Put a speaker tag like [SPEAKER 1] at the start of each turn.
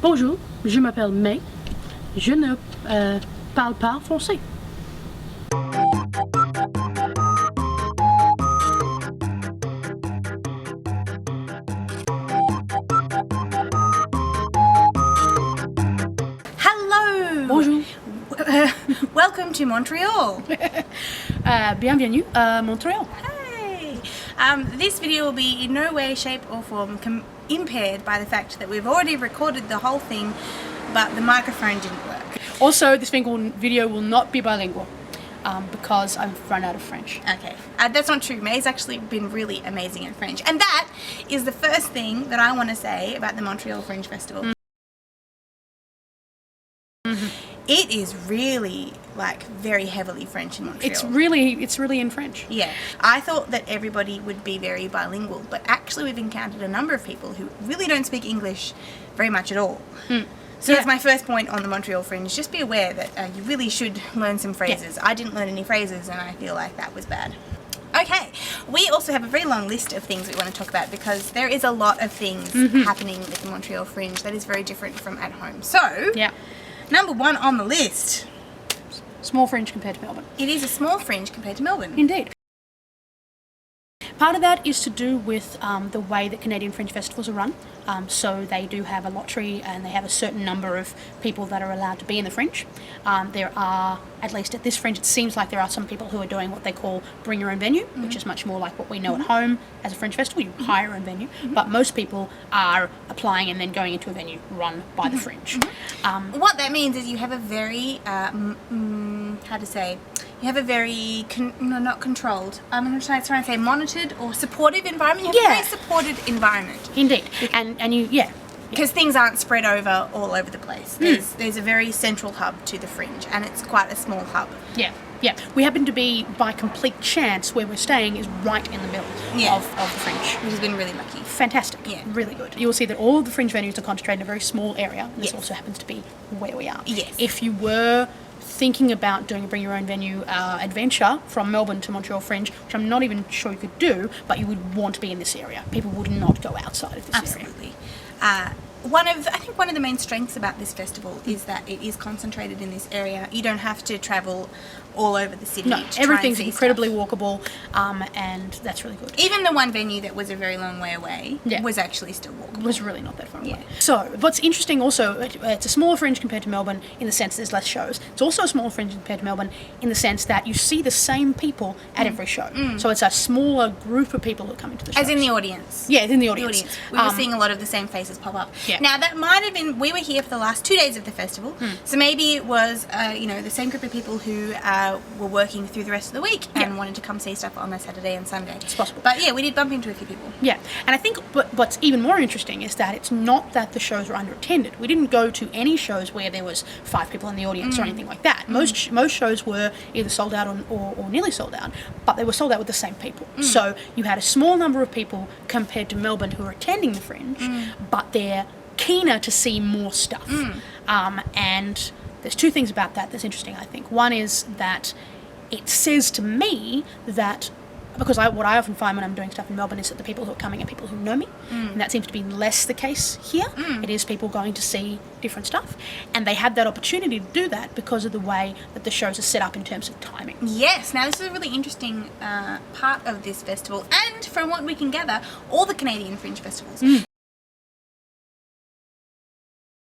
[SPEAKER 1] Bonjour, je m'appelle May. Je ne parle pas français.
[SPEAKER 2] Hello!
[SPEAKER 1] Bonjour.
[SPEAKER 2] Welcome to Montreal.
[SPEAKER 1] Bienvenue à Montréal.
[SPEAKER 2] Hey! This video will be in no way, shape or form impaired by the fact that we've already recorded the whole thing, but the microphone didn't work.
[SPEAKER 1] Also, this video will not be bilingual because I've run out of French.
[SPEAKER 2] Okay, that's not true. May's actually been really amazing at French. And that is the first thing that I want to say about the Montreal Fringe Festival. It is really, like, very heavily French in Montreal.
[SPEAKER 1] It's really in French.
[SPEAKER 2] Yeah. I thought that everybody would be very bilingual, but actually we've encountered a number of people who really don't speak English very much at all. So that's my first point on the Montreal Fringe. Just be aware that you really should learn some phrases. I didn't learn any phrases and I feel like that was bad. Okay, we also have a very long list of things we want to talk about because there is a lot of things happening with the Montreal Fringe that is very different from at home. So, number one on the list.
[SPEAKER 1] Small Fringe compared to Melbourne.
[SPEAKER 2] It is a small Fringe compared to Melbourne.
[SPEAKER 1] Indeed. Part of that is to do with the way that Canadian Fringe festivals are run. So they do have a lottery and they have a certain number of people that are allowed to be in the Fringe. There are, at least at this Fringe, it seems like there are some people who are doing what they call bring your own venue, which is much more like what we know at home as a Fringe festival. You hire your own venue, but most people are applying and then going into a venue run by the Fringe.
[SPEAKER 2] What that means is you have a very, how to say, you have a very, not controlled, I'm trying to say monitored or supportive environment. You have a very supported environment.
[SPEAKER 1] Indeed. And you,
[SPEAKER 2] because things aren't spread over all over the place. There's a very central hub to the Fringe, and it's quite a small hub.
[SPEAKER 1] Yeah. We happen to be, by complete chance, where we're staying is right in the middle of the Fringe.
[SPEAKER 2] Which has been really lucky.
[SPEAKER 1] Fantastic. Yeah. Really good. You'll see that all of the Fringe venues are concentrated in a very small area. This also happens to be where we are.
[SPEAKER 2] Yes.
[SPEAKER 1] If you were thinking about doing a bring your own venue adventure from Melbourne to Montreal Fringe, which I'm not even sure you could do, but you would want to be in this area. People would not go outside of this area.
[SPEAKER 2] Absolutely. I think one of the main strengths about this festival is that it is concentrated in this area. You don't have to travel all over the city.
[SPEAKER 1] No, everything's incredibly walkable, and that's really good.
[SPEAKER 2] Even the one venue that was a very long way away was actually still walkable.
[SPEAKER 1] It was really not that far away. So, what's interesting also, it's a smaller Fringe compared to Melbourne in the sense there's less shows. It's also a smaller Fringe compared to Melbourne in the sense that you see the same people at every show. So it's a smaller group of people who come into the shows.
[SPEAKER 2] As in the audience.
[SPEAKER 1] Yeah, in the audience.
[SPEAKER 2] We were seeing a lot of the same faces pop up.
[SPEAKER 1] Yeah.
[SPEAKER 2] Now, that might have been, we were here for the last 2 days of the festival, so maybe it was, the same group of people who were working through the rest of the week and wanted to come see stuff on a Saturday and Sunday.
[SPEAKER 1] It's possible.
[SPEAKER 2] But yeah, we did bump into a few people.
[SPEAKER 1] Yeah, and I think what's even more interesting is that it's not that the shows were underattended. We didn't go to any shows where there was 5 people in the audience or anything like that. Most shows were either sold out or nearly sold out, but they were sold out with the same people. So you had a small number of people compared to Melbourne who were attending the Fringe, but they're keener to see more stuff. And there's 2 things about that that's interesting, I think. One is that it says to me that, because what I often find when I'm doing stuff in Melbourne is that the people who are coming are people who know me, and that seems to be less the case here. It is people going to see different stuff, and they had that opportunity to do that because of the way that the shows are set up in terms of timing.
[SPEAKER 2] Yes, now this is a really interesting part of this festival, and from what we can gather, all the Canadian Fringe festivals.